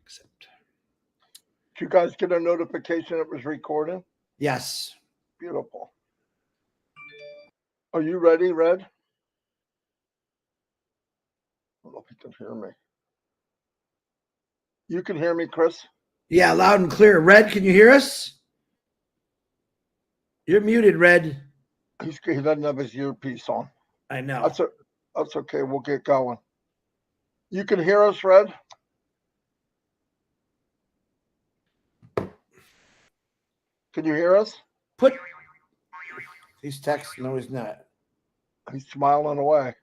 Accept. Did you guys get a notification it was recording? Yes. Beautiful. Are you ready, Red? I don't know if you can hear me. You can hear me, Chris? Yeah, loud and clear. Red, can you hear us? You're muted, Red. He doesn't have his earpiece on. I know. That's okay. We'll get going. You can hear us, Red? Can you hear us? He's texting. No, he's not. He's smiling away.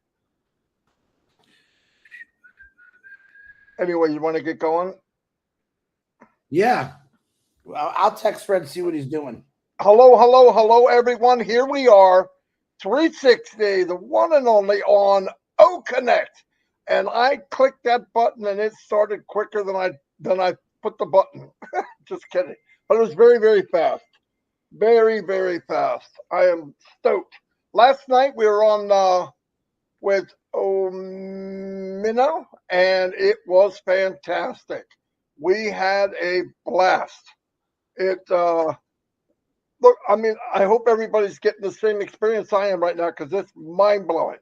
Anyway, you want to get going? Yeah. Well, I'll text Fred and see what he's doing. Hello, everyone. Here we are, 360, the one and only on O Connect. And I clicked that button and it started quicker than I put the button. Just kidding. But it was very, very fast. Very, very fast. I am stoked. Last night we were on with Omino, and it was fantastic. We had a blast. Look, I mean, I hope everybody's getting the same experience I am right now because it's mind blowing.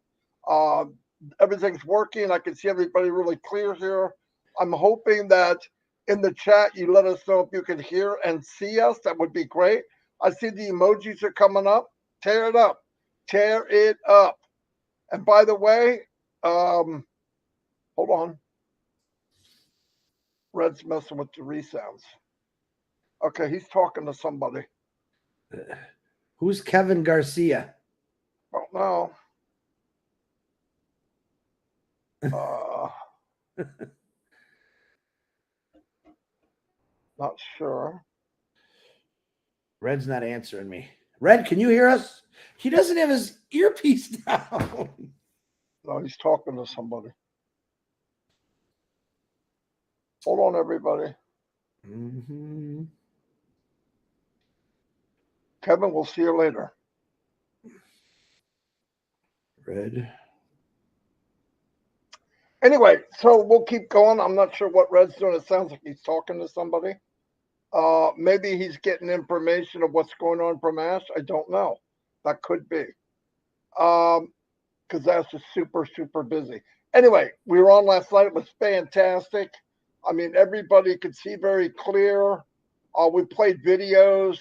Everything's working. I can see everybody really clear here. I'm hoping that in the chat you let us know if you can hear and see us. That would be great. I see the emojis are coming up. Tear it up. Tear it up. And by the way, hold on. Red's messing with the resounds. Okay, he's talking to somebody. Who's Kevin Garcia? Don't know. Not sure. Red's not answering me. Red, can you hear us? He doesn't have his earpiece down. No, he's talking to somebody. Hold on, everybody. Mm-hmm. Kevin, we'll see you later. Red. Anyway, so we'll keep going. I'm not sure what Red's doing. It sounds like he's talking to somebody. Maybe he's getting information of what's going on from Ash. I don't know. That could be. Because Ash is super, super busy. Anyway, we were on last night. It was fantastic. I mean, everybody could see very clear. We played videos.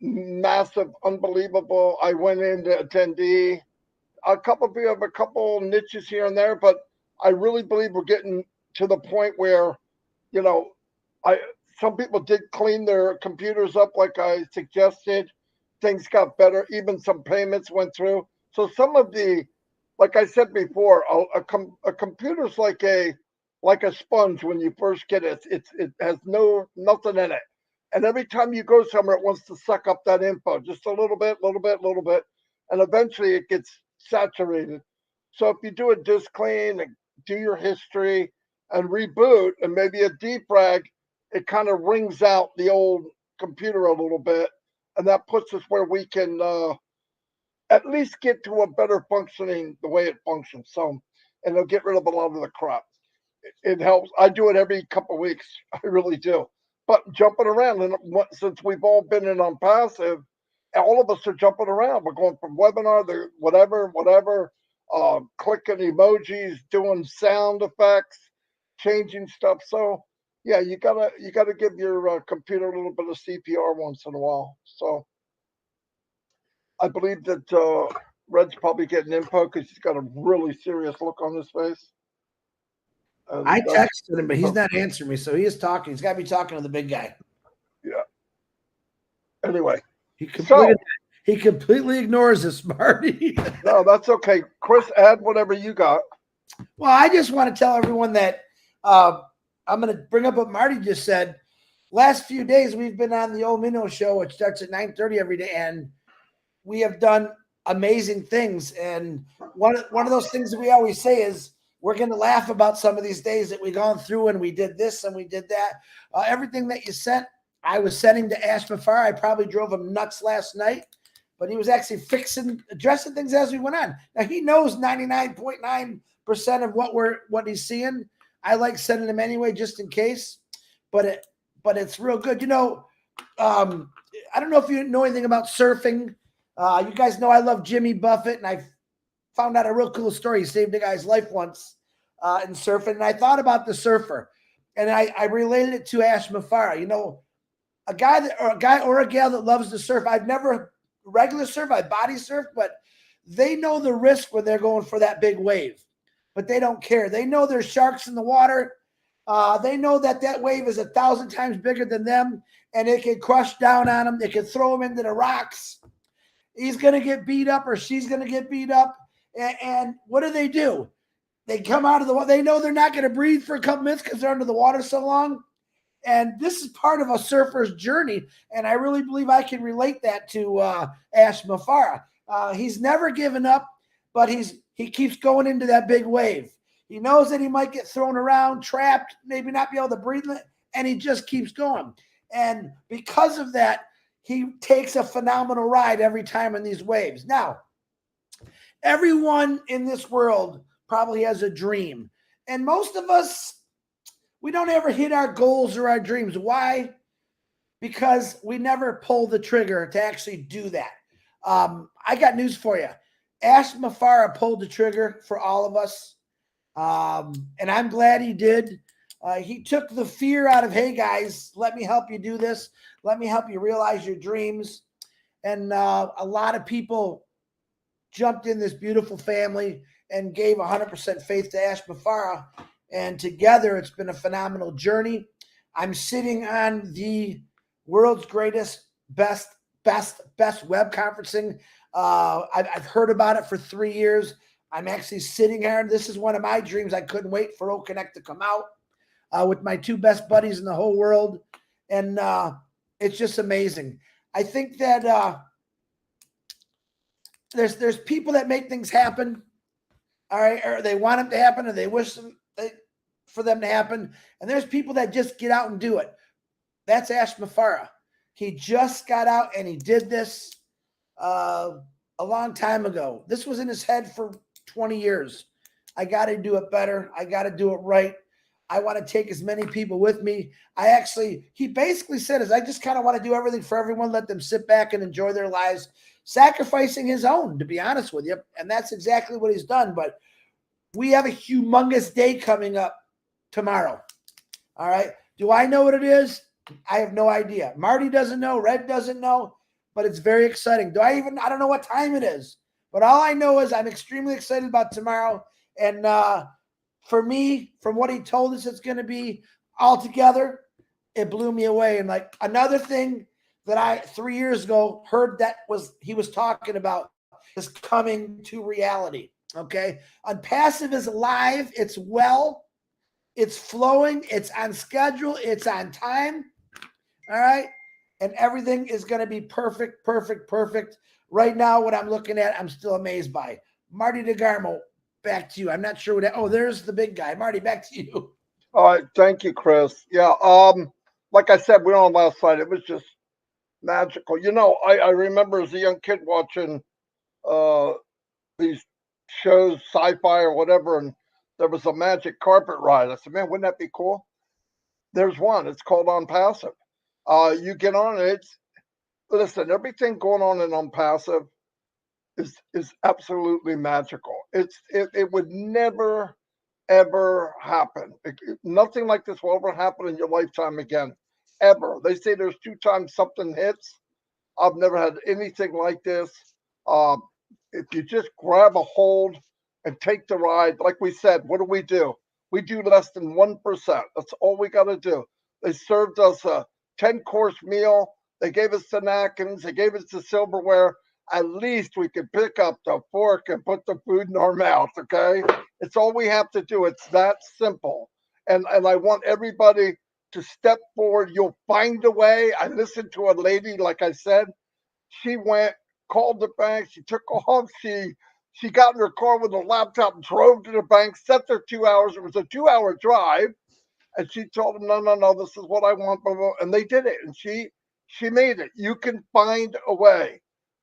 Massive, unbelievable. I went into attendee. A couple niches here and there, but I really believe we're getting to the point where, you know, some people did clean their computers up like I suggested. Things got better. Even some payments went through. So some of the, like I said before, a computer's like a sponge when you first get it. It has nothing in it. And every time you go somewhere, it wants to suck up that info just a little bit, and eventually it gets saturated. So if you do a disk clean and do your history and reboot and maybe a defrag, it kind of wrings out the old computer a little bit, and that puts us where we can at least get to a better functioning the way it functions. So, and it'll get rid of a lot of the crap. It helps. I do it every couple of weeks. I really do. But jumping around, and since we've all been in Onpassive, all of us are jumping around. We're going from webinar to whatever, clicking emojis, doing sound effects, changing stuff. So yeah, you gotta give your computer a little bit of CPR once in a while. So I believe that Red's probably getting info because he's got a really serious look on his face. I texted him, but he's not answering me. So he is talking. He's got to be talking to the big guy. Yeah. Anyway, he completely ignores us, Marty. No, that's okay. Chris, add whatever you got. Well, I just want to tell everyone that I'm going to bring up what Marty just said. Last few days, we've been on the Old Minnow show, which starts at 9:30 every day, and we have done amazing things. And one of those things that we always say is, we're going to laugh about some of these days that we've gone through and we did this and we did that. Everything that you sent, I was sending to Ash Mufareh. I probably drove him nuts last night, but he was actually addressing things as we went on. Now, he knows 99.9 of what he's seeing. I like sending him anyway, just in case. But it's real good. I don't know if you know anything about surfing. You guys know I love Jimmy Buffett, and I found out a real cool story. He saved a guy's life once in surfing, and I thought about the surfer, and I related it to Ash Mufareh. A guy or a gal that loves to surf. I've never regular surf, I body surf, but they know the risk when they're going for that big wave, but they don't care. They know there's sharks in the water. They know that wave is 1,000 times bigger than them, and it can crush down on them. It can throw them into the rocks. He's going to get beat up, or she's going to get beat up. And what do? They come out of the water. They know they're not going to breathe for a couple minutes because they're under the water so long. And this is part of a surfer's journey. And I really believe I can relate that to Ash Mufareh. He's never given up, but he keeps going into that big wave. He knows that he might get thrown around, trapped, maybe not be able to breathe, and he just keeps going. And because of that, he takes a phenomenal ride every time in these waves. Now, everyone in this world probably has a dream. And most of us, we don't ever hit our goals or our dreams. Why? Because we never pull the trigger to actually do that. I got news for you. Ash Mufareh pulled the trigger for all of us. And I'm glad he did. He took the fear out of, hey, guys, let me help you do this. Let me help you realize your dreams. And a lot of people jumped in this beautiful family and gave 100% faith to Ash Mufareh. And together, it's been a phenomenal journey. I'm sitting on the world's greatest, best web conferencing. I've heard about it for 3 years. I'm actually sitting here. This is one of my dreams. I couldn't wait for O Connect to come out with my two best buddies in the whole world. And it's just amazing. I think that there's people that make things happen. All right. Or they want them to happen, or they wish for them to happen. And there's people that just get out and do it. That's Ash Mufareh. He just got out and he did this a long time ago. This was in his head for 20 years. I got to do it better. I got to do it right. I want to take as many people with me. He basically said, I just kind of want to do everything for everyone, let them sit back and enjoy their lives, sacrificing his own, to be honest with you. And that's exactly what he's done. But we have a humongous day coming up tomorrow. All right. Do I know what it is? I have no idea. Marty doesn't know. Red doesn't know. But it's very exciting. I don't know what time it is. But all I know is I'm extremely excited about tomorrow. And for me, from what he told us it's going to be altogether, it blew me away. And like another thing that I 3 years ago heard he was talking about is coming to reality. Okay. Onpassive is live. It's it's flowing. It's on schedule. It's on time. All right. And everything is going to be perfect. Right now, what I'm looking at, I'm still amazed by. Marty DeGarmo, back to you. I'm not sure there's the big guy. Marty, back to you. All right. Thank you, Chris. Yeah. Like I said, we were on last night. It was just magical. I remember as a young kid watching these shows, sci-fi or whatever, and there was a magic carpet ride. I said, man, wouldn't that be cool? There's one. It's called Onpassive. You get on it. Listen, everything going on in Onpassive is absolutely magical. It would never ever happen. Nothing like this will ever happen in your lifetime again, ever. They say there's 2 times something hits. I've never had anything like this. If you just grab a hold and take the ride, like we said, what do? We do less than 1%. That's all we got to do. They served us a 10-course meal. They gave us the napkins. They gave us the silverware. At least we could pick up the fork and put the food in our mouth, okay? It's all we have to do. It's that simple. And I want everybody to step forward. You'll find a way. I listened to a lady, like I said, she went, called the bank, she took off, she got in her car with a laptop, drove to the bank, sat there 2 hours. It was a 2-hour drive. And she told them, no, this is what I want. Blah, blah. And they did it. And she made it. You can find a way.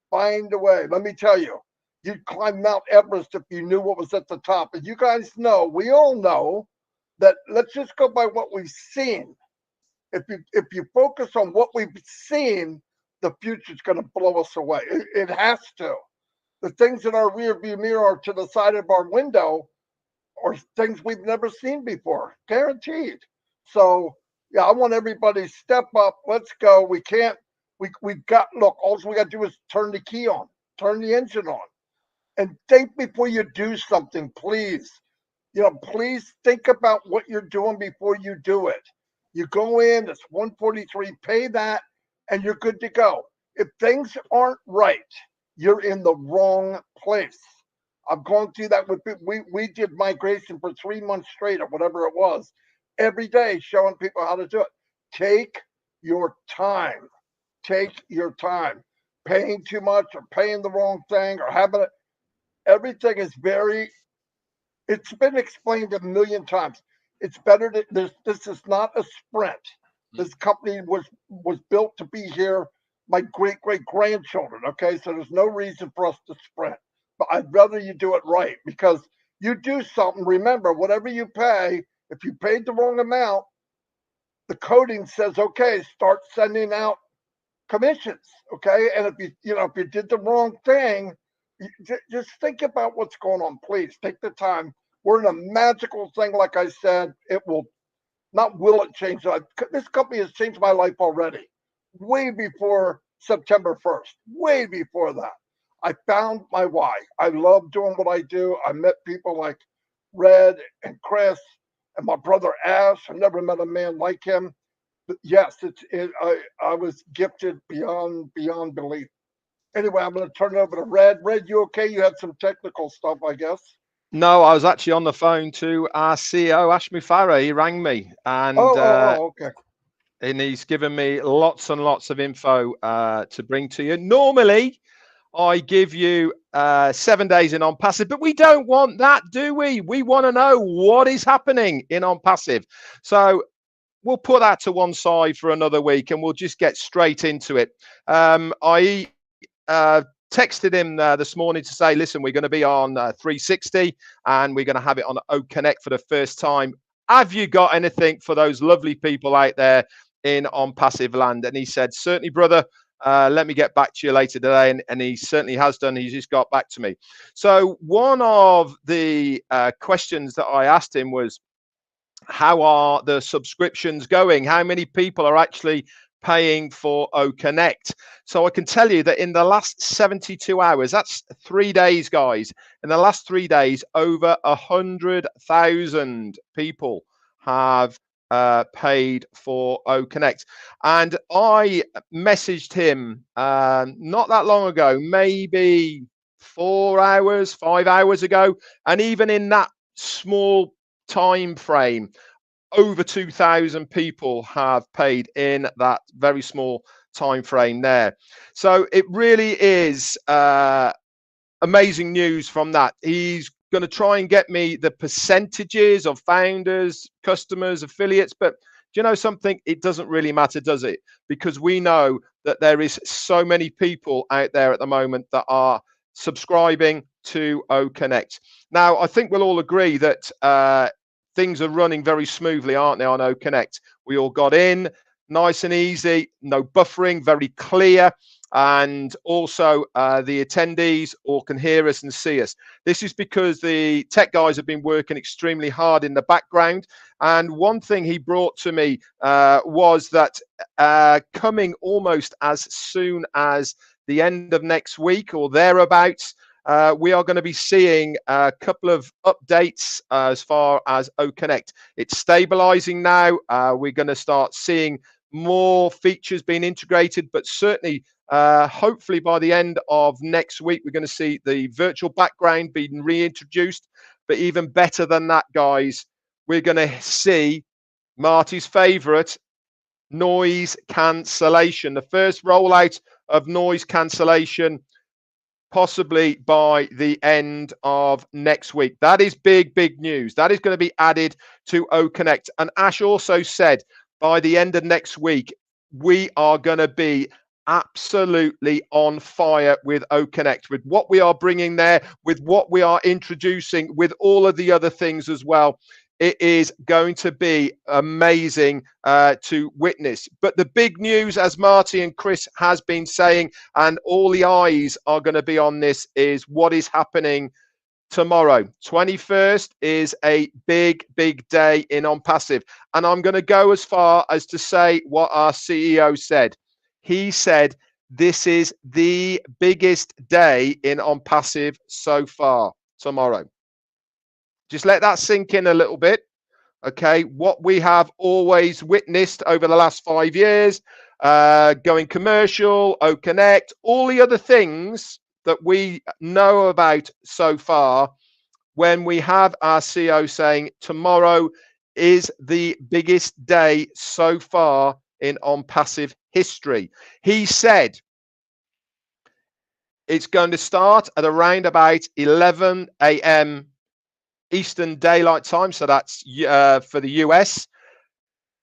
Find a way. Let me tell you, you'd climb Mount Everest if you knew what was at the top. And you guys know, we all know that. Let's just go by what we've seen. If you focus on what we've seen, the future's going to blow us away. It has to. The things in our rear view mirror or to the side of our window are things we've never seen before, guaranteed. So yeah, I want everybody to step up. Let's go. We can't. We've got. Look, all we got to do is turn the key on, turn the engine on, and think before you do something, please. Please think about what you're doing before you do it. You go in, it's 143, pay that, and you're good to go. If things aren't right, you're in the wrong place. I've gone through that with we did migration for 3 months straight or whatever it was, every day showing people how to do it. Take your time. Take your time. Paying too much or paying the wrong thing or having it. Everything is it's been explained a million times. It's better to this is not a sprint. This company was built to be here, my great grandchildren. Okay, so there's no reason for us to sprint. But I'd rather you do it right, because you do something. Remember, whatever you pay, if you paid the wrong amount, the coding says, okay, start sending out commissions. Okay, and if you did the wrong thing, just think about what's going on. Please take the time. We're in a magical thing. Like I said, it will change life. This company has changed my life already, way before September 1st, way before that. I found my why. I love doing what I do. I met people like Red and Chris and my brother Ash. I never met a man like him. But yes, I was gifted beyond belief. Anyway, I'm going to turn it over to Red. Red, you okay? You had some technical stuff, I guess. No, I was actually on the phone to our CEO, Ash Mufareh. He rang me, and okay. And he's given me lots and lots of info to bring to you. Normally, I give you 7 days in Onpassive, but we don't want that, do we? We want to know what is happening in Onpassive. So we'll put that to one side for another week, and we'll just get straight into it. I texted him this morning to say, listen, we're going to be on 360 and we're going to have it on O Connect for the first time. Have you got anything for those lovely people out there in Onpassive land? And he said, certainly, brother. Let me get back to you later today. And he certainly has done. He's just got back to me. So one of the questions that I asked him was, how are the subscriptions going? How many people are actually paying for O Connect? So I can tell you that in the last 72 hours, that's 3 days, guys. In the last 3 days, over 100,000 people have paid for O Connect. And I messaged him not that long ago, maybe 4 hours, 5 hours ago. And even in that small time frame, over 2,000 people have paid in that very small time frame there. So it really is amazing news from that. He's going to try and get me the percentages of founders, customers, affiliates, but do you know something? It doesn't really matter, does it? Because we know that there is so many people out there at the moment that are subscribing to O Connect. Now, I think we'll all agree that things are running very smoothly, aren't they, on O Connect? We all got in nice and easy, no buffering, very clear. And also the attendees all can hear us and see us. This is because the tech guys have been working extremely hard in the background. And one thing he brought to me was that coming almost as soon as the end of next week or thereabouts, we are going to be seeing a couple of updates as far as O Connect. It's stabilizing now. We're going to start seeing more features being integrated, but certainly hopefully by the end of next week, we're going to see the virtual background being reintroduced. But even better than that, guys, we're going to see Marty's favorite, noise cancellation. The first rollout of noise cancellation possibly by the end of next week. That is big, big news. That is going to be added to O Connect. And Ash also said by the end of next week, we are going to be absolutely on fire with OConnect, with what we are bringing there, with what we are introducing, with all of the other things as well. It is going to be amazing to witness. But the big news, as Marty and Chris has been saying, and all the eyes are going to be on this, is what is happening tomorrow. 21st is a big day in Onpassive. And I'm going to go as far as to say what our CEO said. He said, this is the biggest day in Onpassive so far, tomorrow. Just let that sink in a little bit. Okay, what we have always witnessed over the last 5 years, going commercial, OConnect, all the other things that we know about so far, when we have our CEO saying tomorrow is the biggest day so far in Onpassive history. He said it's going to start at around about 11 a.m. Eastern Daylight Time, so that's for the US.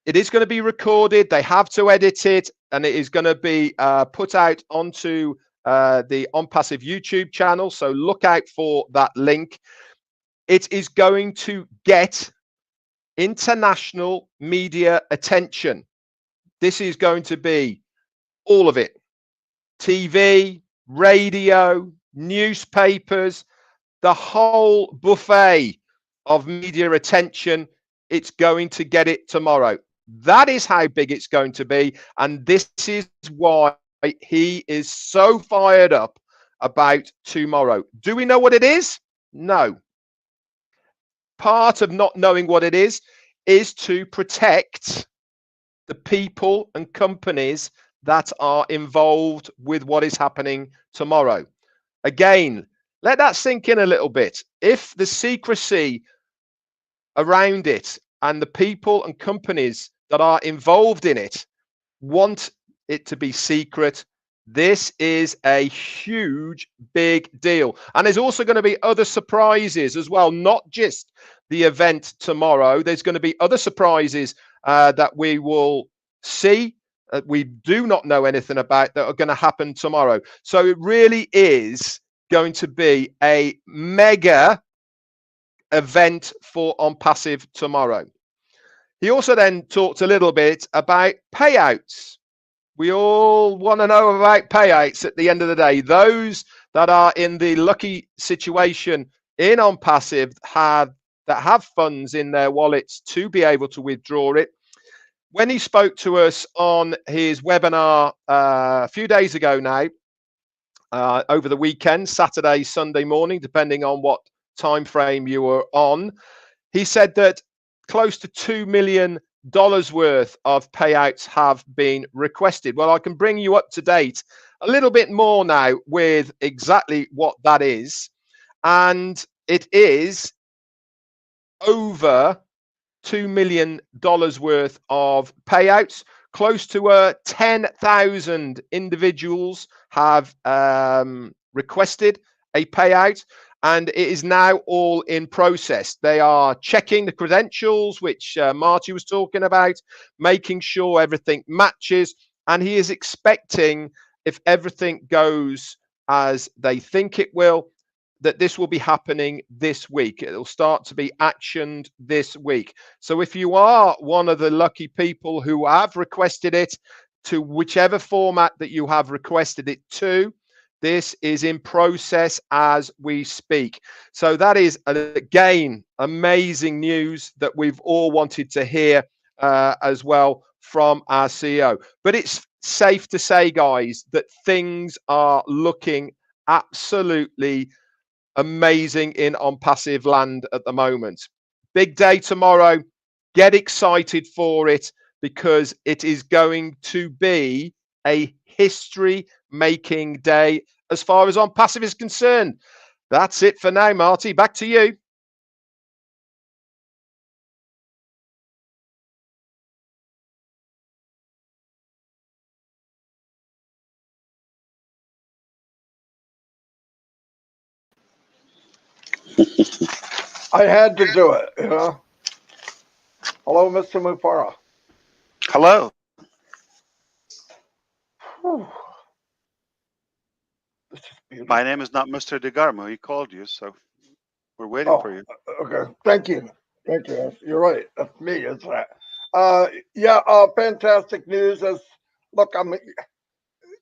It is going to be recorded. They have to edit it, and it is going to be put out onto the Onpassive YouTube channel. So look out for that link. It is going to get international media attention. This is going to be all of it: TV, radio, newspapers, the whole buffet of media attention. It's going to get it tomorrow. That is how big it's going to be. And this is why he is so fired up about tomorrow. Do we know what it is? No. Part of not knowing what it is to protect the people and companies that are involved with what is happening tomorrow. Again, let that sink in a little bit. If the secrecy around it and the people and companies that are involved in it want it to be secret, this is a huge, big deal. And there's also going to be other surprises as well, not just the event tomorrow. There's going to be other surprises that we will see, we do not know anything about, that are going to happen tomorrow. So it really is going to be a mega event for Onpassive tomorrow. He also then talked a little bit about payouts. We all want to know about payouts at the end of the day. Those that are in the lucky situation in Onpassive that have funds in their wallets to be able to withdraw it. When he spoke to us on his webinar a few days ago now, over the weekend, Saturday, Sunday morning, depending on what time frame you were on, he said that close to $2 million worth of payouts have been requested. Well, I can bring you up to date a little bit more now with exactly what that is. And it is over $2 million worth of payouts. Close to 10,000 individuals have requested a payout, and it is now all in process. They are checking the credentials, which Marty was talking about, making sure everything matches, and he is expecting, if everything goes as they think it will, that this will be happening this week. It'll start to be actioned this week. So if you are one of the lucky people who have requested it, to whichever format that you have requested it to, this is in process as we speak. So that is, again, amazing news that we've all wanted to hear as well from our CEO. But it's safe to say, guys, that things are looking absolutely amazing in Onpassive land at the moment. Big day tomorrow. Get excited for it, because it is going to be a history-making day as far as Onpassive is concerned. That's it for now, Marty. Back to you. I had to do it, you know. Hello, Mr. Mufareh. Hello. Whew. beautiful. My name is not Mr. DeGarmo. He called you, so we're waiting Oh, for you. okay. Thank you. Thank you. You're right. That's me. It's that. Yeah. Fantastic news. As look, I'm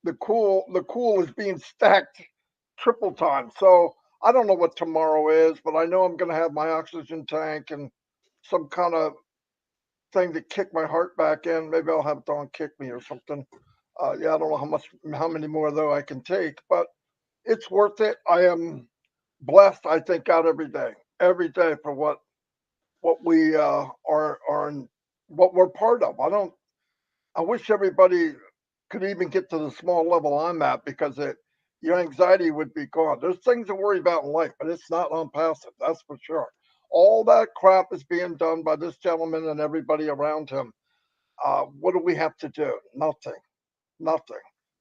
the cool is being stacked triple time. So I don't know what tomorrow is, but I know I'm going to have my oxygen tank and some kind of thing to kick my heart back in. Maybe I'll have Dawn kick me or something. Yeah, I don't know how many more though I can take, but it's worth it. I am blessed. I thank God every day for what we are in, what we're part of. I wish everybody could even get to the small level I'm at because your anxiety would be gone. There's things to worry about in life, but it's not on passive. That's for sure. All that crap is being done by this gentleman and everybody around him. What do we have to do? Nothing. Nothing.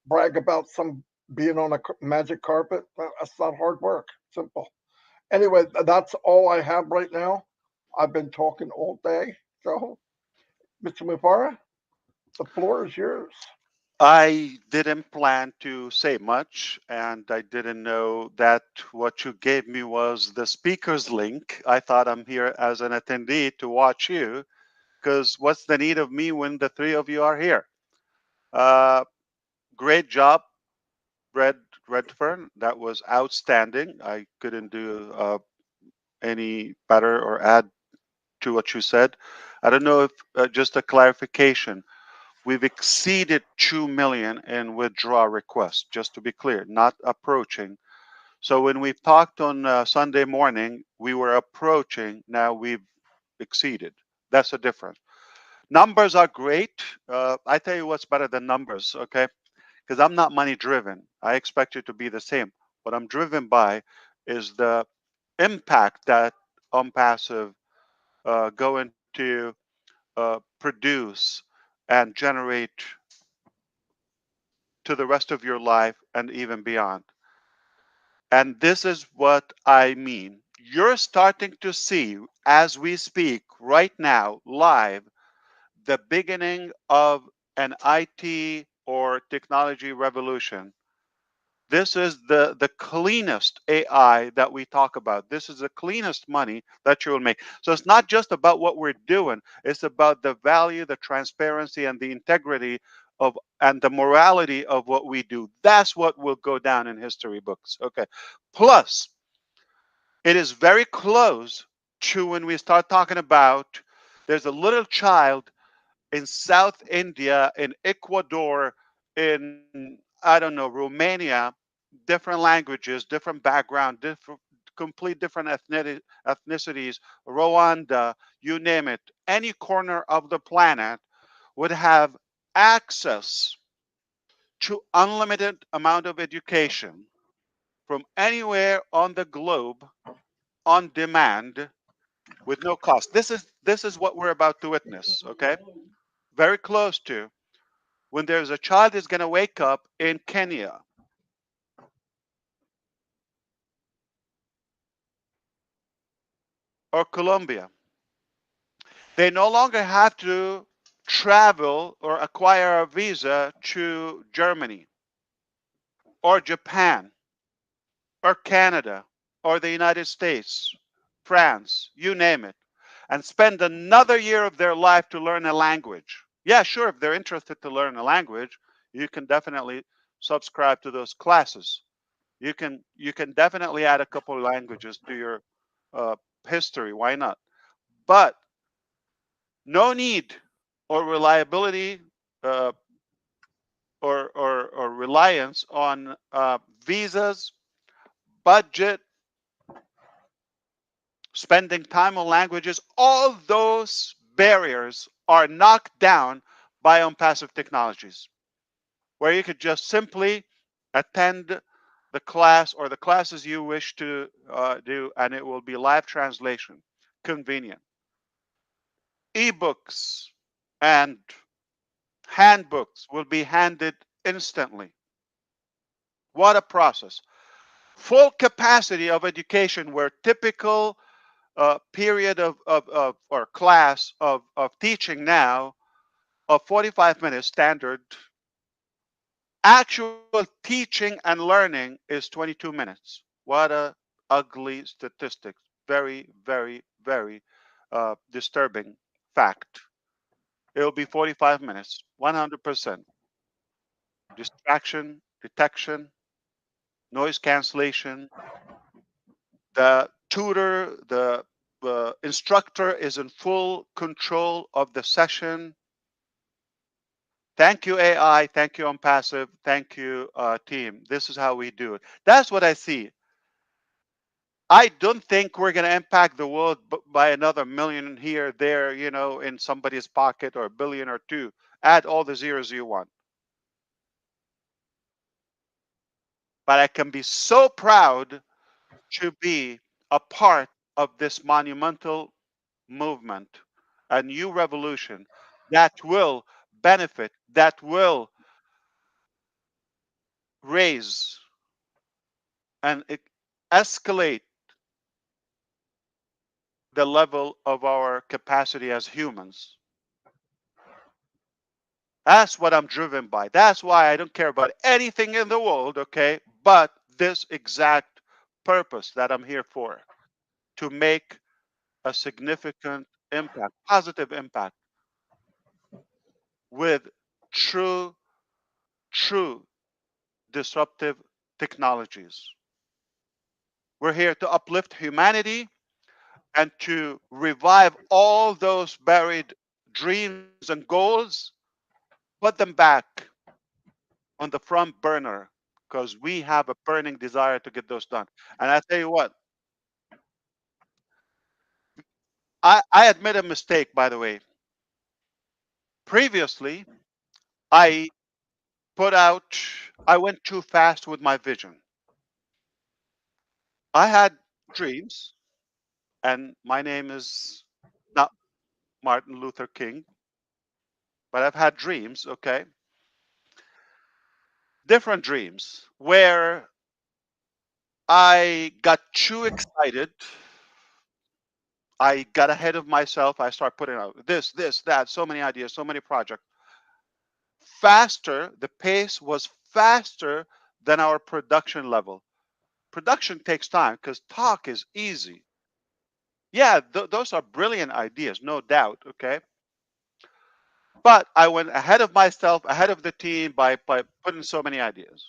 Brag about some being on a magic carpet. That's not hard work. Simple. Anyway, that's all I have right now. I've been talking all day. So, Mr. Mufareh, the floor is yours. I didn't plan to say much, and I didn't know that what you gave me was the speaker's link. I thought I'm here as an attendee to watch you, because what's the need of me when the three of you are here? Uh, Great job, Red Redfern. That was outstanding. I couldn't do any better or add to what you said. I don't know if just a clarification. We've exceeded 2 million in withdrawal requests, just to be clear, not approaching. So when we've talked on Sunday morning, we were approaching, now we've exceeded. That's a difference. Numbers are great. I tell you what's better than numbers, okay? Because I'm not money driven. I expect it to be the same. What I'm driven by is the impact that Onpassive going to produce and generate to the rest of your life and even beyond. And this is what I mean. You're starting to see, as we speak right now, live, the beginning of an IT or technology revolution. This is the cleanest AI that we talk about. This is the cleanest money that you will make. So it's not just about what we're doing. It's about the value, the transparency, and the integrity of and the morality of what we do. That's what will go down in history books. Okay. Plus, it is very close to when we start talking about there's a little child in South India, in Ecuador, in I don't know, Romania, different languages, different background, complete different ethnicities, Rwanda, you name it, any corner of the planet would have access to unlimited amount of education from anywhere on the globe on demand with no cost. This is what we're about to witness, okay? Very close to when there's a child is going to wake up in Kenya or Colombia. They no longer have to travel or acquire a visa to Germany or Japan or Canada or the United States, France, you name it, and spend another year of their life to learn a language. Yeah, sure, if they're interested to learn a language, you can definitely subscribe to those classes. You can definitely add a couple of languages to your uh, history. Why not? But no need or reliability uh, or reliance on visas, budget, spending time on languages. All those barriers are knocked down by Onpassive technologies, where you could just simply attend the class or the classes you wish to do, and it will be live translation, convenient. Ebooks and handbooks will be handed instantly. What a process. Full capacity of education, where typical period of or class of teaching now of 45 minutes standard Actual teaching and learning is 22 minutes. What a ugly statistic. Very, very, very disturbing fact. It'll be 45 minutes, 100%. Distraction, detection, noise cancellation. The tutor, the instructor is in full control of the session. Thank you, AI. Thank you, Onpassive. Thank you, team. This is how we do it. That's what I see. I don't think we're going to impact the world by another million here, there, in somebody's pocket, or a billion or two. Add all the zeros you want. But I can be so proud to be a part of this monumental movement, a new revolution that will benefit, that will raise and escalate the level of our capacity as humans. That's what I'm driven by. That's why I don't care about anything in the world, okay? But this exact purpose that I'm here for, to make a significant impact, positive impact, with true, true disruptive technologies. We're here to uplift humanity and to revive all those buried dreams and goals, put them back on the front burner, because we have a burning desire to get those done. And I tell you what, I admit a mistake, by the way. Previously, I I went too fast with my vision. I had dreams, and my name is not Martin Luther King, but I've had dreams, okay? Different dreams where I got too excited. I got ahead of myself. I started putting out this, that, so many ideas, so many projects. Faster, the pace was faster than our production level. Production takes time because talk is easy. Yeah, those are brilliant ideas, no doubt, okay? But I went ahead of myself, ahead of the team by putting so many ideas.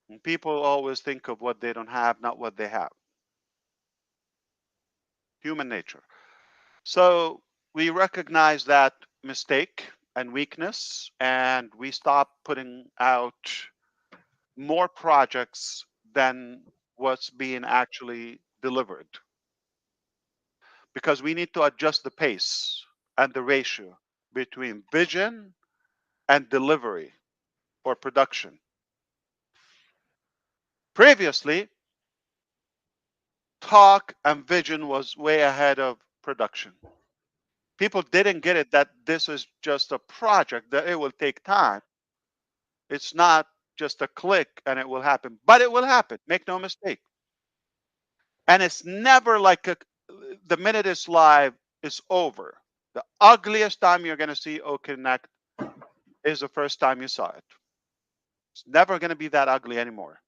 And people always think of what they don't have, not what they have. Human nature. So we recognize that mistake and weakness, and we stop putting out more projects than what's being actually delivered, because we need to adjust the pace and the ratio between vision and delivery or production. Previously, talk and vision was way ahead of production. People didn't get it that this is just a project, that it will take time. It's not just a click and it will happen, but it will happen. Make no mistake. And it's never like the minute it's live, it's over. The ugliest time you're going to see O Connect is the first time you saw it. It's never going to be that ugly anymore.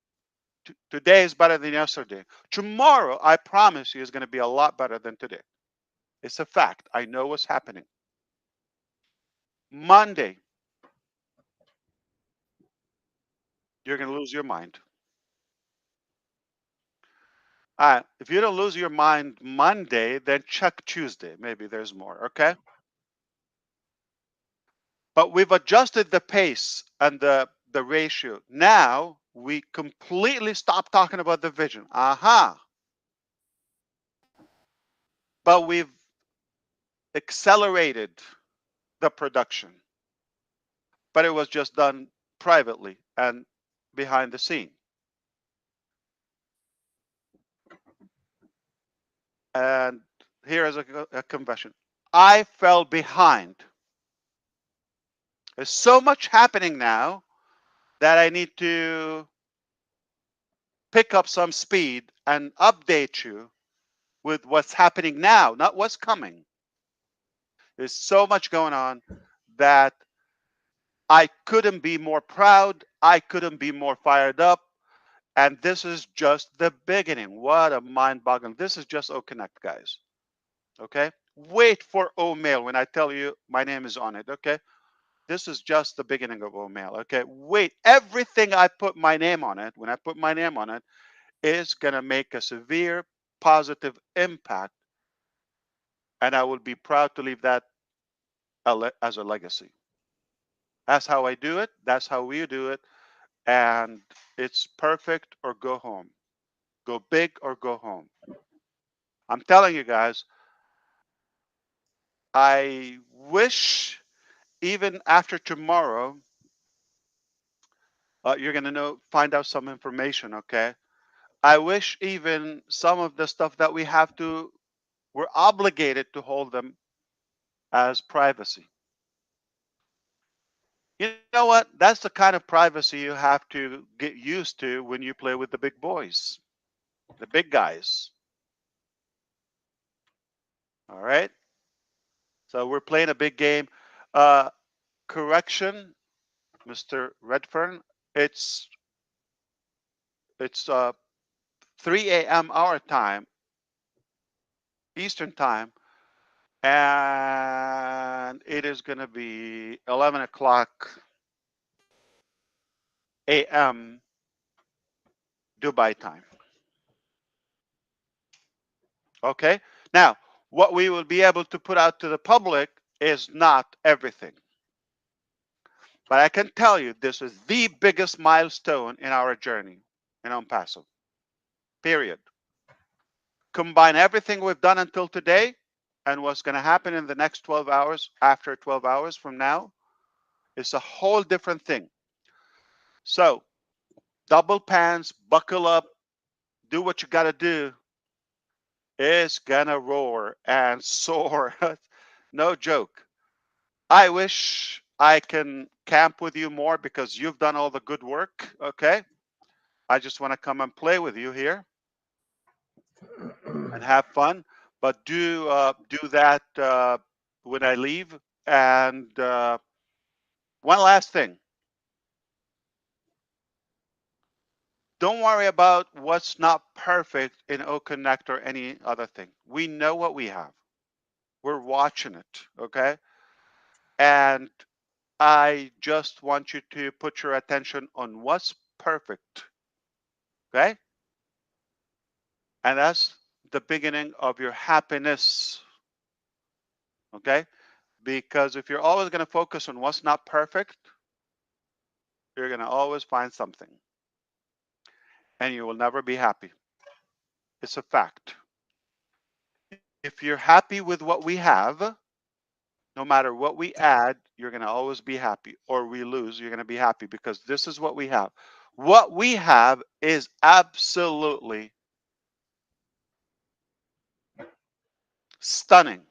Today is better than yesterday. Tomorrow, I promise you, is going to be a lot better than today. It's a fact. I know what's happening. Monday, you're going to lose your mind. If you don't lose your mind Monday, then check Tuesday. Maybe there's more, okay? But we've adjusted the pace and the ratio. Now we completely stop talking about the vision. Aha. But we've accelerated the production. But it was just done privately and behind the scene. And here is a confession. I fell behind. There's so much happening now that I need to pick up some speed and update you with what's happening now, not what's coming. There's so much going on that I couldn't be more proud. I couldn't be more fired up. And this is just the beginning. What a mind boggling. This is just O Connect, guys. Okay. Wait for O Mail when I tell you my name is on it. Okay. This is just the beginning of O Mail. Okay. Wait. Everything I put my name on it, when I put my name on it, is going to make a severe positive impact. And I will be proud to leave that as a legacy. That's how I do it. That's how we do it. And it's perfect or go home. Go big or go home. I'm telling you guys, I wish even after tomorrow, you're going to find out some information, okay? I wish even some of the stuff that we have to, we're obligated to hold them as privacy. You know what? That's the kind of privacy you have to get used to when you play with the big boys, the big guys. All right. So we're playing a big game. Uh, Correction, Mr. Redfern. It's it's 3 a.m. our time, Eastern time, and it is going to be 11 o'clock a.m. Dubai time. Okay. Now, what we will be able to put out to the public is not everything. But I can tell you this is the biggest milestone in our journey in Onpassive. Period. Combine everything we've done until today and what's going to happen in the next 12 hours, after 12 hours from now, is a whole different thing. So, double pants, buckle up, do what you got to do. It's going to roar and soar. No joke. I wish I can camp with you more because you've done all the good work. Okay. I just want to come and play with you here and have fun. But do that when I leave. And one last thing. Don't worry about what's not perfect in OConnect or any other thing. We know what we have. We're watching it, okay? And I just want you to put your attention on what's perfect, okay? And that's the beginning of your happiness, okay? Because if you're always going to focus on what's not perfect, you're going to always find something and you will never be happy. It's a fact. If you're happy with what we have, no matter what we add, you're going to always be happy, or we lose, you're going to be happy because this is what we have. What we have is absolutely stunning.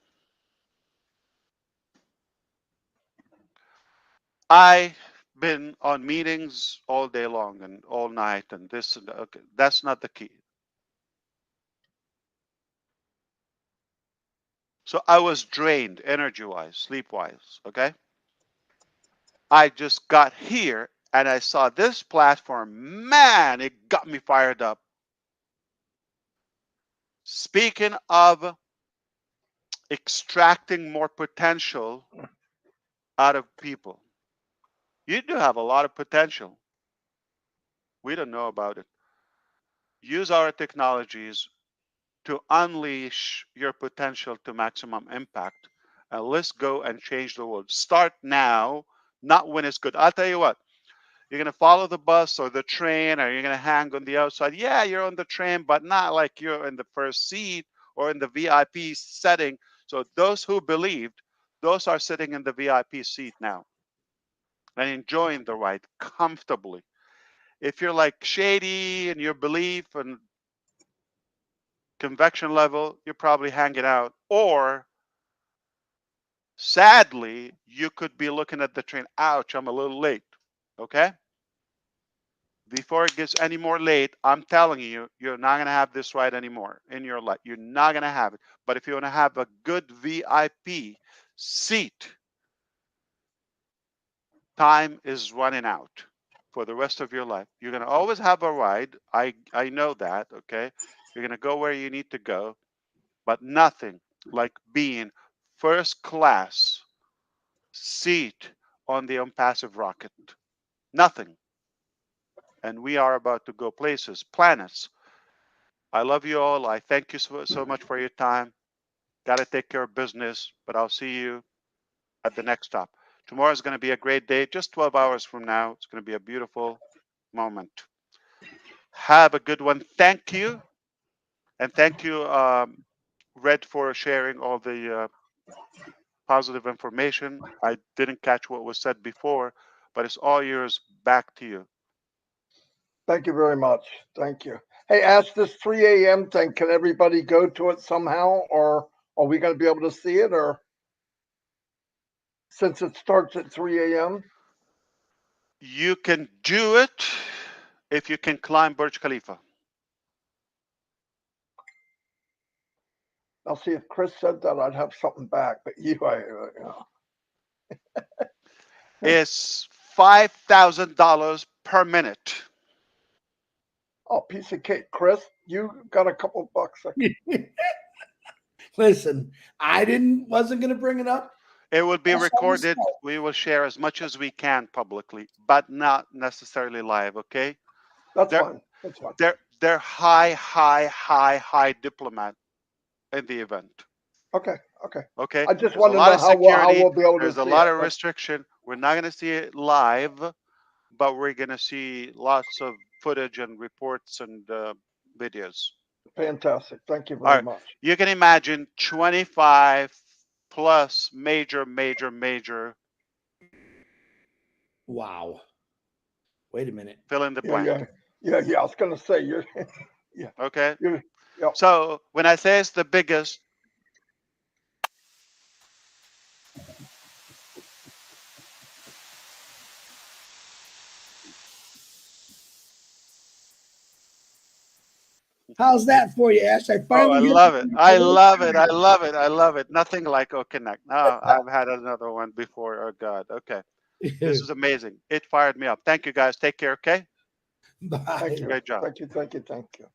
I've been on meetings all day long and all night, and this, and okay, that's not the key. So I was drained energy wise, sleep wise. Okay. I just got here and I saw this platform. Man, it got me fired up. Speaking of extracting more potential out of people, you do have a lot of potential. We don't know about it. Use our technologies to unleash your potential to maximum impact. And let's go and change the world. Start now, not when it's good. I'll tell you what, you're going to follow the bus or the train, or you're going to hang on the outside. Yeah, you're on the train, but not like you're in the first seat or in the VIP setting. So those who believed, those are sitting in the VIP seat now and enjoying the ride comfortably. If you're like shady in your belief and convection level, you're probably hanging out. Or sadly, you could be looking at the train. Ouch, I'm a little late. Okay. Before it gets any more late, I'm telling you, you're not going to have this ride anymore in your life. You're not going to have it. But if you want to have a good VIP seat, time is running out for the rest of your life. You're going to always have a ride. I know that, okay? You're going to go where you need to go, but nothing like being first class seat on the Onpassive rocket. Nothing. And we are about to go places, planets. I love you all. I thank you so much for your time. Got to take care of business, but I'll see you at the next stop. Tomorrow is going to be a great day. Just 12 hours from now, it's going to be a beautiful moment. Have a good one. Thank you. And thank you, Red, for sharing all the positive information. I didn't catch what was said before, but it's all yours. Back to you. Thank you very much. Thank you. Hey, ask this 3 a.m. thing. Can everybody go to it somehow, or are we going to be able to see it, or since it starts at 3 a.m.? You can do it if you can climb Burj Khalifa. I'll see if Chris said that. I'd have something back, but you know. It's $5,000 per minute. Oh, piece of cake, Chris. You got a couple bucks. Listen, wasn't going to bring it up. It will be That's recorded. always We will share as much as we can publicly, but not necessarily live, okay? That's They're- fine. That's fine. They're high diplomat in the event. Okay. Okay. Okay. I just There's want a to lot know of how security. we'll be able to There's a see lot it. of restriction. We're not going to see it live, but we're going to see lots of footage and reports and videos. Fantastic. Thank you All very right. much. You can imagine 25 plus major. Wow. Wait a minute. Fill in the blank. Yeah. I was going to say you're. Yeah. Okay. You're. Yep. So when I say it's the biggest, How's that for you, Ash? I oh, finally I get love it. to- I love it. I love it. I love it. Nothing like O Connect. No, I've had another one before. Oh God. Okay. This is amazing. It fired me up. Thank you guys. Take care. Okay. Bye. Thank you. Great job. Thank you.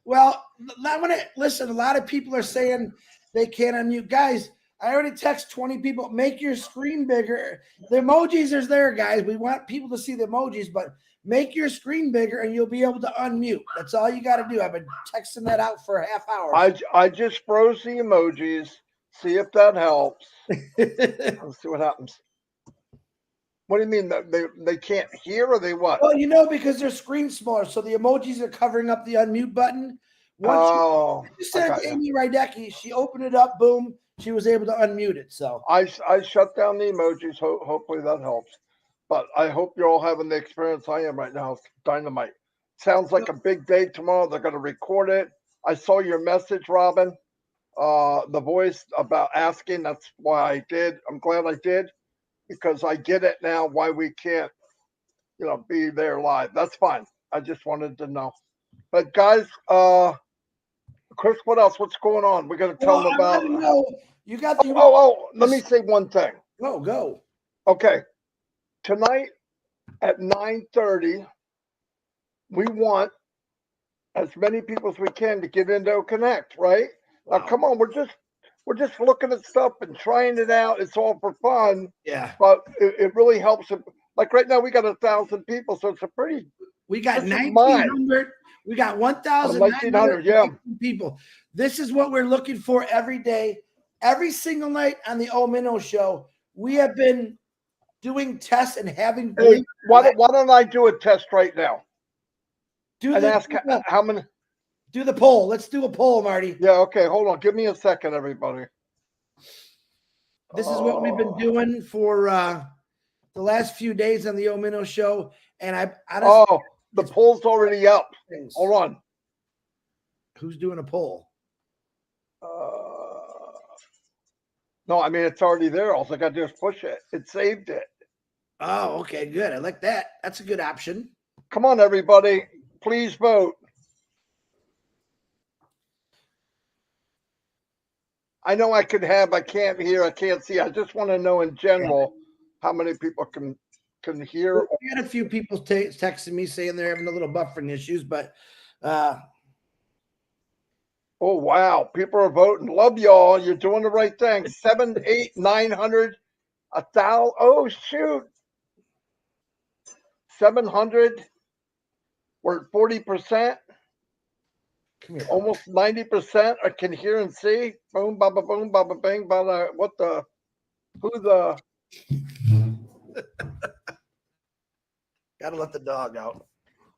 Well, I want to listen. A lot of people are saying they can't unmute. Guys, I already text 20 people. Make your screen bigger. The emojis is there, guys. We want people to see the emojis, but make your screen bigger and you'll be able to unmute. That's all you got to do. I've been texting that out for a half hour. I just froze the emojis. See if that helps. Let's see what happens. What do you mean that they can't hear or they what? Well, because their screen's smaller, so the emojis are covering up the unmute button. Once you sent it to Amy Rydecki, she opened it up, boom, she was able to unmute it. So I shut down the emojis. Hopefully that helps. But I hope you're all having the experience I am right now. It's dynamite. Sounds like a big day tomorrow. They're going to record it. I saw your message, Robin. The voice about asking. That's why I did. I'm glad I did because I get it now why we can't, be there live. That's fine. I just wanted to know. But guys, Chris, what else? What's going on? We're going to tell them about. You got the. Let me say one thing. Go. Okay. Tonight at 9:30, we want as many people as we can to get into Connect, right? Wow. Now, come on, we're just looking at stuff and trying it out. It's all for fun. Yeah. But it really helps. Like right now, we got 1,000 people, so it's a pretty. We got 1,900. We got 1,900 people. This is what we're looking for every day, every single night on the O Minnow Show. We have been doing tests and having. Hey, why don't I do a test right now? Ask how many. Do the poll. Let's do a poll, Marty. Yeah. Okay. Hold on. Give me a second, everybody. This is what we've been doing for the last few days on the O Minnow Show, and the poll's already up. Hold on. Who's doing a poll? No, I mean it's already there. All I got to do is push it. It saved it. Oh, okay, good. I like that. That's a good option. Come on, everybody. Please vote. I know I can't hear, I can't see. I just want to know in general how many people can hear. We had a few people texting me saying they're having a little buffering issues, but oh wow, people are voting. Love y'all. You're doing the right thing. 7, 8, 900, 1,000. Oh shoot, 700. We're at 40%. Almost 90% I can hear and see. Boom, baba, boom, baba, bing, baba. What the? Who the? Gotta let the dog out.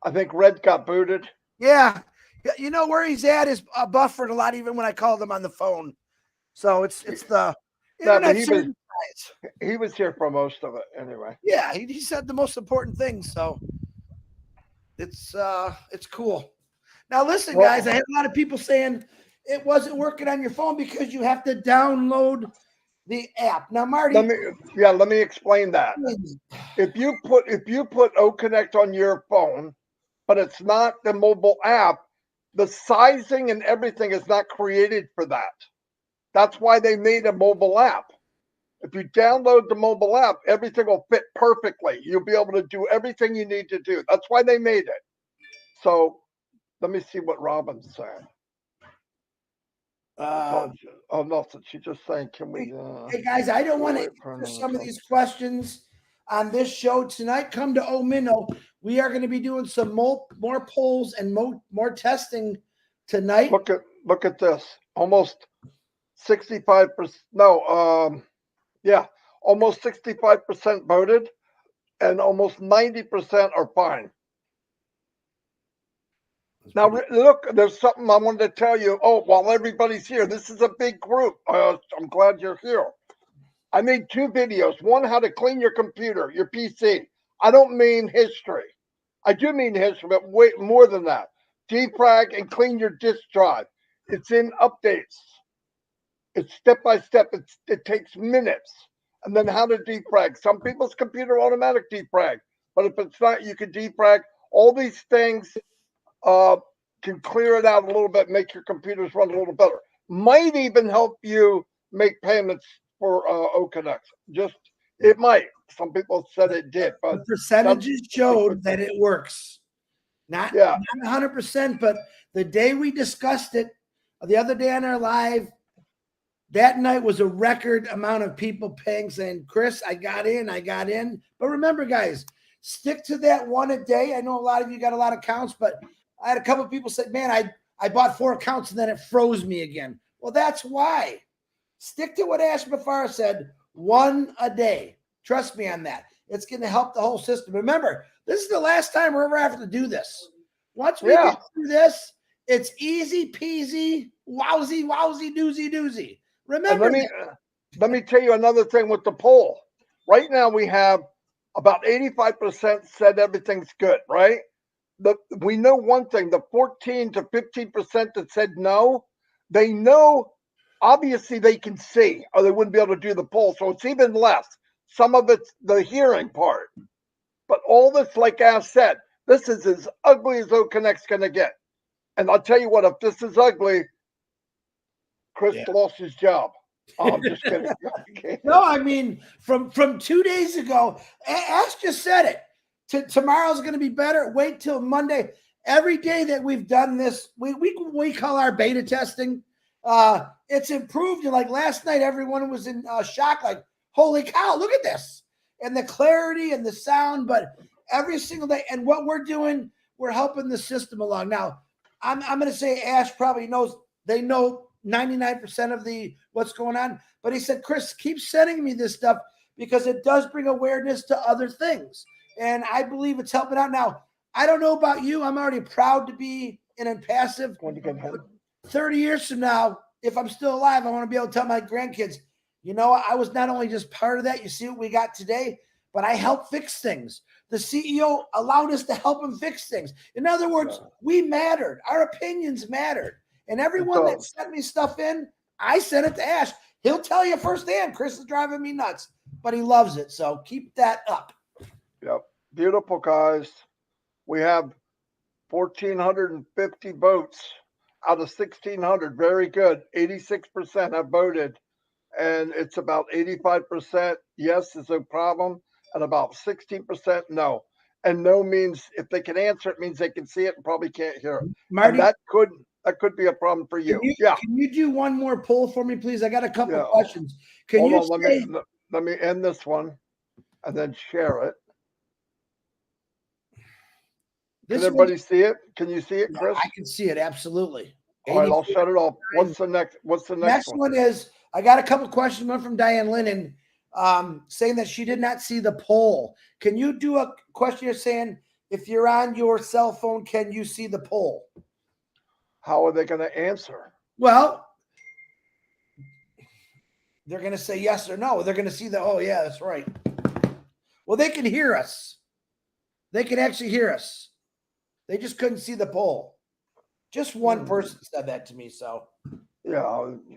I think Red got booted. Yeah. You know where he's at is buffered a lot, even when I called him on the phone. So it's the internet. He was here for most of it anyway. Yeah, he said the most important things. So it's cool. Now listen, guys, I had a lot of people saying it wasn't working on your phone because you have to download the app. Now, Marty, let me explain that. If you put OConnect on your phone, but it's not the mobile app, the sizing and everything is not created for that. That's why they made a mobile app. If you download the mobile app, everything will fit perfectly. You'll be able to do everything you need to do. That's why they made it. So let me see what Robin's saying. Oh no, she's just saying, can we? Hey guys, I don't want to answer some of these questions on this show tonight. Come to Omino. We are going to be doing some more polls and more testing tonight. Look at this. Almost 65%. No, almost 65% voted, and almost 90% are fine. Now, look, there's something I wanted to tell you. Oh, while everybody's here, this is a big group. I'm glad you're here. I made 2 videos. One, how to clean your computer, your PC. I don't mean history. I do mean history, but way more than that. Defrag and clean your disk drive. It's in updates. It's step by step. It takes minutes. And then how to defrag. Some people's computer automatic defrag, but if it's not, you can defrag. All these things can clear it out a little bit, make your computers run a little better. Might even help you make payments for OConnect. It might. Some people said it did, but the percentages showed that it works. Not 100%, but the day we discussed it, the other day on our live, that night was a record amount of people paying, saying, Chris, I got in. But remember, guys, stick to that one a day. I know a lot of you got a lot of accounts, but I had a couple of people say, man, I bought 4 accounts and then it froze me again. Well, that's why. Stick to what Ash Mufareh said, 1 a day. Trust me on that. It's going to help the whole system. Remember, this is the last time we're ever having to do this. Once we get through this, it's easy peasy, wowsy, doozy. Remember let me tell you another thing with the poll. Right now we have about 85% said everything's good, right? We know one thing, the 14 to 15% that said no, they know, obviously they can see, or they wouldn't be able to do the poll. So it's even less. Some of it's the hearing part. But all this, like Ash said, this is as ugly as OConnect's going to get. And I'll tell you what, if this is ugly, Chris lost his job. Oh, I'm just kidding. No, I mean, from 2 days ago, Ash just said it. Tomorrow's going to be better. Wait till Monday. Every day that we've done this, we call our beta testing. It's improved. And like last night, everyone was in shock, like, holy cow, look at this. And the clarity and the sound, but every single day. And what we're doing, we're helping the system along. Now, I'm going to say Ash probably knows, they know 99% of what's going on. But he said, Chris, keep sending me this stuff because it does bring awareness to other things. And I believe it's helping out. Now, I don't know about you. I'm already proud to be an Onpassive. 30 years from now, if I'm still alive, I want to be able to tell my grandkids, you know, I was not only just part of that. You see what we got today, but I helped fix things. The CEO allowed us to help him fix things. In other words, we mattered. Our opinions mattered. And everyone that sent me stuff in, I sent it to Ash. He'll tell you firsthand, Chris is driving me nuts, but he loves it. So keep that up. Yep. Beautiful, guys. We have 1,450 votes out of 1,600. Very good. 86% have voted. and it's about 85% yes is no problem, and about 16% no. And no means if they can answer it means they can see it and probably can't hear it. Marty, And that could be a problem for you. Can you do one more poll for me, please? I got a couple questions. Can Hold you on, let me end this one and then share it. Can everybody see it? Can you see it, Chris? I can see it, absolutely. All right, I'll shut it off. What's the next Next one is, I got a couple questions, one from Diane Lennon, saying that she did not see the poll. Can you do a question saying, if you're on your cell phone, can you see the poll? How are they going to answer? Well, they're going to say yes or no. They're going to see oh, yeah, that's right. Well, they can hear us. They can actually hear us. They just couldn't see the poll. Just one person said that to me, so. Yeah,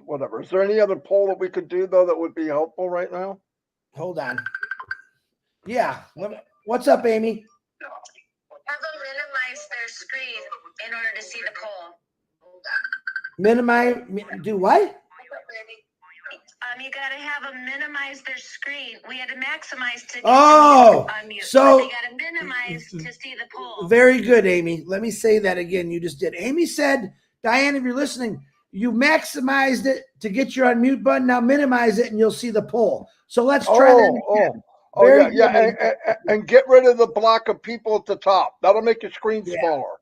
whatever. Is there any other poll that we could do, though, that would be helpful right now? Hold on. Yeah. What's up, Amy? Have them minimize their screen in order to see the poll. Minimize, do what? You gotta have them minimize their screen. We had to maximize to unmute. So they gotta minimize to see the poll. Very good, Amy. Let me say that again. You just did. Amy said, Diane, if you're listening, you maximized it to get your unmute button. Now minimize it and you'll see the poll. So let's try that again. And get rid of the block of people at the top. That'll make your screen smaller.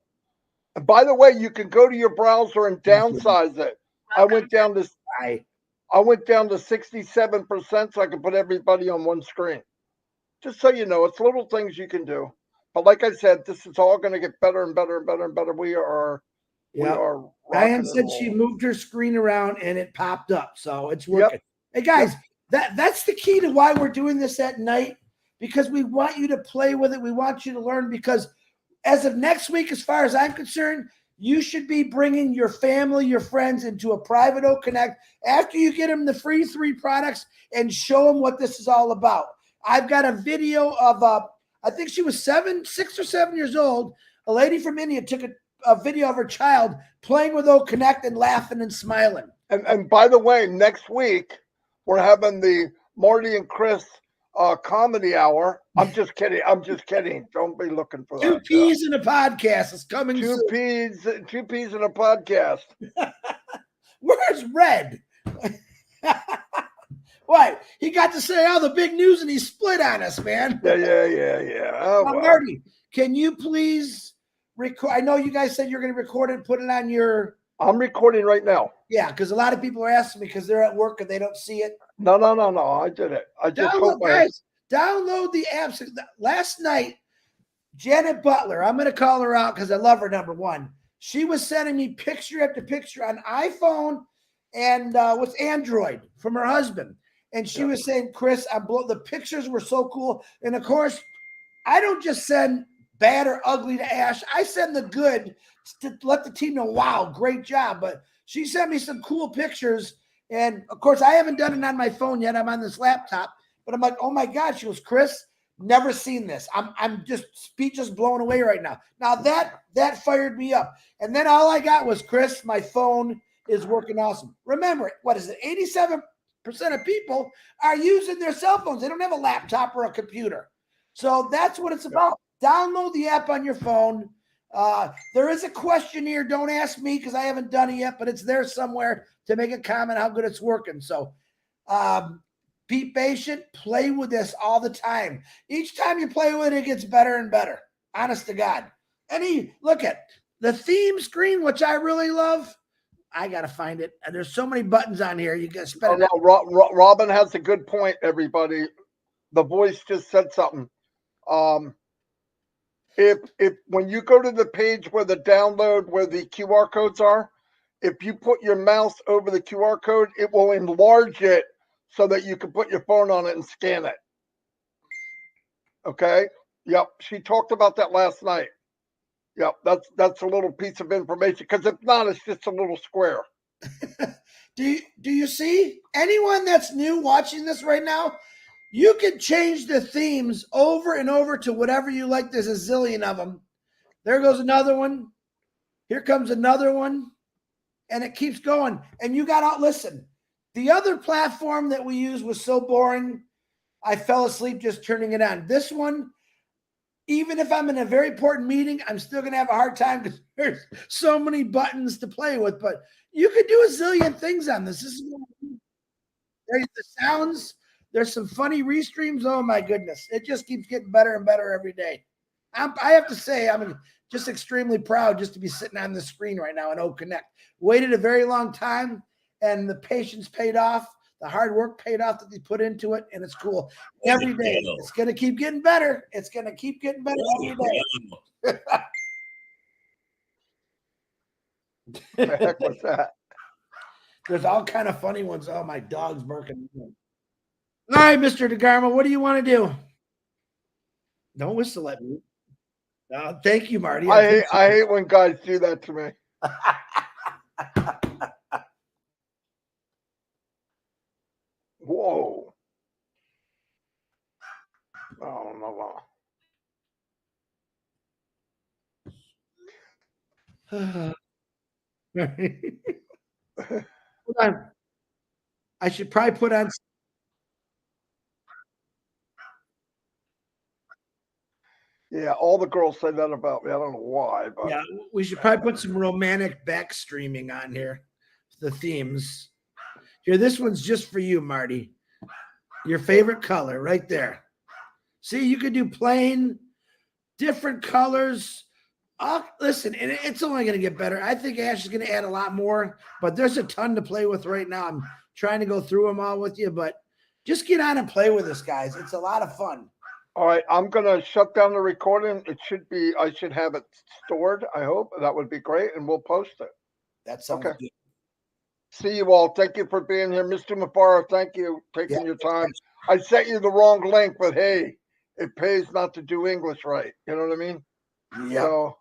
And by the way, you can go to your browser and downsize it. I went down to 67% so I can put everybody on one screen. Just so you know, it's little things you can do. But like I said, this is all going to get better and better and better and better. We are. Diane said she moved her screen around and it popped up, so it's working. Hey guys, that's the key to why we're doing this at night, because we want you to play with it. We want you to learn, because as of next week, as far as I'm concerned, you should be bringing your family, your friends into a private O Connect after you get them the free 3 products and show them what this is all about. I've got a video of, I think she was 6 or 7 years old. A lady from India took a video of her child playing with O Connect and laughing and smiling. And by the way, next week, we're having the Marty and Chris comedy hour. I'm just kidding. Don't be looking for that. 2 peas in a podcast is coming soon. 2 peas in a podcast. Where's Red? What? He got to say all the big news and he split on us, man. Yeah. Oh, well. Marty, can you please record? I know you guys said you're going to record it and put it on your. I'm recording right now. Yeah, because a lot of people are asking me because they're at work and they don't see it. No. I did it. I just download the apps. Last night, Janet Butler, I'm going to call her out because I love her, number one. She was sending me picture after picture on iPhone and with Android from her husband. And she was saying, Chris, the pictures were so cool. And of course, I don't just send bad or ugly to Ash. I send the good to let the team know, wow, great job. But she sent me some cool pictures. And of course, I haven't done it on my phone yet. I'm on this laptop. But I'm like, oh my God. She goes, Chris, never seen this. I'm just speechless, blown away right now. Now that fired me up. And then all I got was, Chris, my phone is working awesome. Remember, what is it? 87% of people are using their cell phones. They don't have a laptop or a computer. So that's what it's about. Download the app on your phone. There is a questionnaire. Don't ask me because I haven't done it yet, but it's there somewhere to make a comment how good it's working. So be patient. Play with this all the time. Each time you play with it, it gets better and better. Honest to God. Look at the theme screen, which I really love. I got to find it. And there's so many buttons on here. You got to spend it. Robin has a good point, everybody. The voice just said something. If when you go to the page where the download, where the QR codes are, if you put your mouse over the QR code, it will enlarge it so that you can put your phone on it and scan it. Okay? Yep. She talked about that last night. Yep. That's a little piece of information, because if not, it's just a little square. Do you see anyone that's new watching this right now? You can change the themes over and over to whatever you like. There's a zillion of them. There goes another one. Here comes another one. And it keeps going. And you got to listen. The other platform that we used was so boring, I fell asleep just turning it on. This one, even if I'm in a very important meeting, I'm still going to have a hard time because there's so many buttons to play with. But you could do a zillion things on this. This is there's the sounds. There's some funny restreams. Oh my goodness. It just keeps getting better and better every day. I have to say, I'm just extremely proud just to be sitting on the screen right now in O Connect. Waited a very long time, and the patience paid off. The hard work paid off that they put into it, and it's cool. Every day, it's going to keep getting better. It's going to keep getting better every day. The heck was that? There's all kind of funny ones. Oh, my dog's barking. All right, Mr. DeGarmo, what do you want to do? Don't whistle at me. Thank you, Marty. I hate when guys do that to me. Whoa. Oh, no. Hold on. I should probably put on. Yeah, all the girls say that about me. I don't know why, but Yeah, we should probably put some romantic back streaming on here. The themes. Here, this one's just for you, Marty. Your favorite color right there. See, you could do plain, different colors. Listen, and it's only going to get better. I think Ash is going to add a lot more, but there's a ton to play with right now. I'm trying to go through them all with you, but just get on and play with us, guys. It's a lot of fun. all right, I'm gonna shut down the recording. I should have it stored, I hope. That would be great, and we'll post it. That sounds Okay. good. See you all. Thank you for being here. Mr. Mufareh, thank you for taking your time. I sent you the wrong link, but hey, it pays not to do English right. You know what I mean? Yeah. So